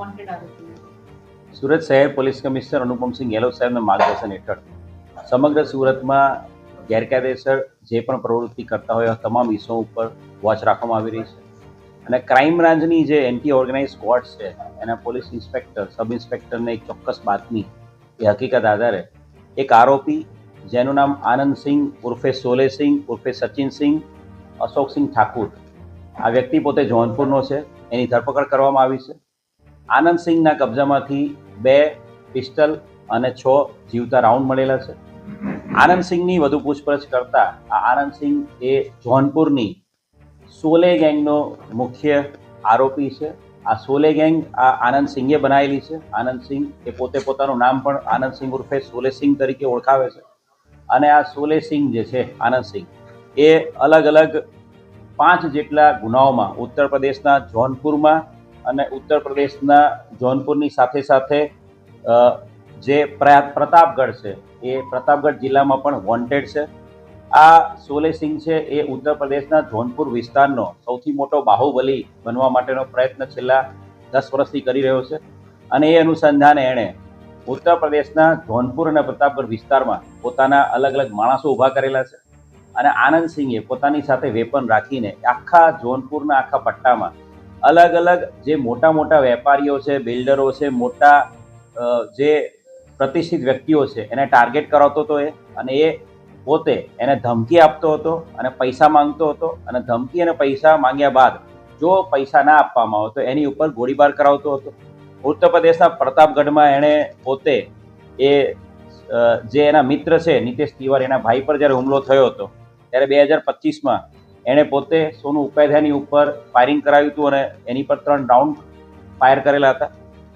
Wanted આરોપી? સુરત શહેર police commissioner Anupamsinh Gehlot સાહેબના માર્ગદર્શન હેઠળ સમગ્ર સુરતમાં ગેરકાયદેસર જે પણ પ્રવૃત્તિ કરતા હોય તમામ ઇસમો ઉપર વોચ રાખવામાં આવી રહી છે અને ક્રાઇમ બ્રાન્ચની જે એન્ટી ઓર્ગેનાઇઝ સ્ક્વોડ છે એના પોલીસ ઇન્સ્પેક્ટર સબ ઇન્સ્પેક્ટરને એક ચોક્કસ બાતમી એ હકીકત આધારે એક આરોપી જેનું નામ આનંદસિંહ ઉર્ફે સોલેસિંહ ઉર્ફે સચિનસિંહ અશોકસિંહ ઠાકુર, આ વ્યક્તિ પોતે જોનપુરનો છે, એની ધરપકડ કરવામાં આવી છે. આનંદસિંહના કબજામાંથી 2 પિસ્ટલ અને 6 જીવતા રાઉન્ડ મળેલા છે. આનંદસિંહની વધુ પૂછપરછ કરતા આ આનંદસિંહ એ જોનપુરની સોલે ગેંગનો મુખ્ય આરોપી છે. આ સોલે ગેંગ આ આનંદસિંહે બનાવેલી છે. આનંદસિંહ એ પોતે પોતાનું નામ પણ આનંદસિંહ ઉર્ફે સોલેસિંહ તરીકે ઓળખાવે છે અને આ સોલેસિંહ જે છે આનંદસિંહ એ અલગ અલગ 5 જેટલા ગુનાઓમાં ઉત્તર પ્રદેશના જોનપુરમાં અને ઉત્તર પ્રદેશના જોનપુરની સાથે સાથે જે પ્રતાપગઢ છે એ પ્રતાપગઢ જિલ્લામાં પણ વોન્ટેડ છે. આ સોલેસિંહ છે એ ઉત્તર પ્રદેશના જોનપુર વિસ્તારનો સૌથી મોટો બાહુબલી બનવા માટેનો પ્રયત્ન છેલ્લા 10 વર્ષથી કરી રહ્યો છે અને એ અનુસંધાને એણે ઉત્તર પ્રદેશના જોનપુર અને પ્રતાપગઢ વિસ્તારમાં પોતાના અલગ અલગ માણસો ઊભા કરેલા છે અને આનંદસિંહે પોતાની સાથે વેપન રાખીને આખા જોનપુરના આખા પટ્ટામાં અલગ અલગ જે મોટા મોટા વેપારીઓ છે, બિલ્ડરો છે, મોટા જે પ્રતિષ્ઠિત વ્યક્તિઓ છે એને ટાર્ગેટ કરાવતો હતો અને એ પોતે એને ધમકી આપતો હતો અને પૈસા માંગતો હતો અને ધમકી અને પૈસા માંગ્યા બાદ જો પૈસા ના આપવામાં આવે તો એની ઉપર ગોળીબાર કરાવતો હતો. ઉત્તર પ્રદેશના પ્રતાપગઢમાં એણે પોતે એ જે એના મિત્ર છે નીતેશ તિવારી, એના ભાઈ પર જ્યારે હુમલો થયો હતો ત્યારે 2025માં એણે પોતે સોનુ ઉપાધ્યાયની ઉપર ફાયરિંગ કરાવ્યું હતું અને એની પર 3 રાઉન્ડ ફાયર કરેલા હતા.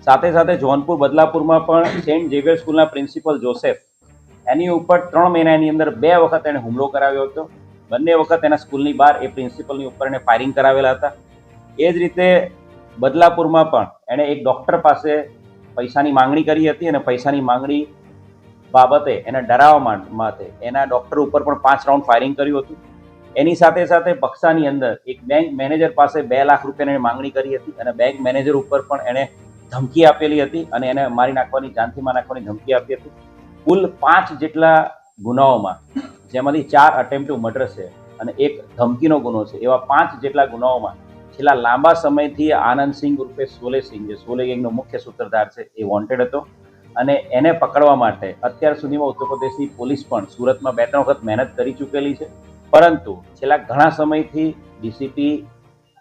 સાથે સાથે જોનપુર બદલાપુરમાં પણ સેન્ટ ઝેવિયર સ્કૂલના પ્રિન્સિપલ જોસેફ એની ઉપર 3 મહિનાની અંદર 2 વખત એણે હુમલો કરાવ્યો હતો. બંને વખત એના સ્કૂલની બહાર એ પ્રિન્સિપલની ઉપર એણે ફાયરિંગ કરાવેલા હતા. એ જ રીતે બદલાપુરમાં પણ એણે એક ડૉક્ટર પાસે પૈસાની માંગણી કરી હતી અને પૈસાની માંગણી બાબતે એને ડરાવવા માટે એના ડૉક્ટર ઉપર પણ 5 રાઉન્ડ ફાયરિંગ કર્યું હતું. એની સાથે સાથે બક્સાની અંદર એક બેંક મેનેજર પાસે 2 લાખ રૂપિયાની માંગણી કરી હતી અને બેંક મેનેજર ઉપર પણ એણે ધમકી આપેલી હતી અને એને મારી નાખવાની, જાનથી મારી નાખવાની ધમકી આપી હતી. કુલ 5 જેટલા ગુનાઓમાં, જેમાંથી 4 અટેમ્પ્ટ ટુ મર્ડર છે અને 1 ધમકીનો ગુનો છે, એવા 5 જેટલા ગુનાઓમાં છેલ્લા લાંબા સમયથી આનંદસિંહ ઉર્ફે સોલેસિંહ, જે સોલે ગેંગનો મુખ્ય સૂત્રધાર છે, એ વોન્ટેડ હતો અને એને પકડવા માટે અત્યાર સુધીમાં ઉત્તર પ્રદેશની પોલીસ પણ સુરતમાં 2-3 વખત મહેનત કરી ચૂકેલી છે. પરંતુ છેલ્લા ઘણા સમયથી ડીસીપી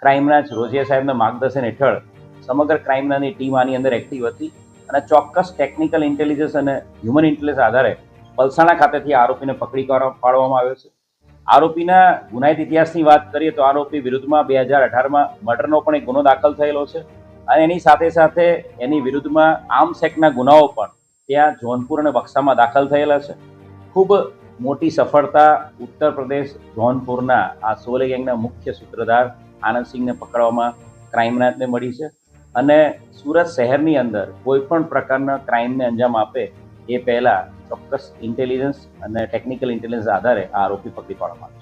ક્રાઇમ બ્રાન્ચ રોઝિયા સાહેબના માર્ગદર્શન હેઠળ સમગ્ર ક્રાઇમ બ્રાન્ચની ટીમ આની અંદર એક્ટિવ હતી અને ચોક્કસ ટેકનિકલ ઇન્ટેલિજન્સ અને હ્યુમન ઇન્ટેલિજન્સ આધારે પલસાણા ખાતેથી આરોપીને પકડી પાડવામાં આવ્યો છે. આરોપીના ગુનાહિત ઇતિહાસની વાત કરીએ તો આરોપી વિરુદ્ધમાં 2018માં મર્ડરનો પણ એક ગુનો દાખલ થયેલો છે અને એની સાથે સાથે એની વિરુદ્ધમાં આર્મ્સ એક્ટના ગુનાઓ પણ ત્યાં જોનપુર અને બક્સામાં દાખલ થયેલા છે. ખૂબ મોટી સફળતા ઉત્તર પ્રદેશ જોનપુરના આ સોલે ગેંગના મુખ્ય સૂત્રધાર આનંદસિંહને પકડવામાં ક્રાઇમ બ્રાન્ચને મળી છે અને સુરત શહેરની અંદર કોઈ પણ પ્રકારના ક્રાઇમને અંજામ આપે એ પહેલાં ચોક્કસ ઇન્ટેલિજન્સ અને ટેકનિકલ ઇન્ટેલિજન્સ આધારે આ આરોપી પકડી પાડવામાં આવે છે.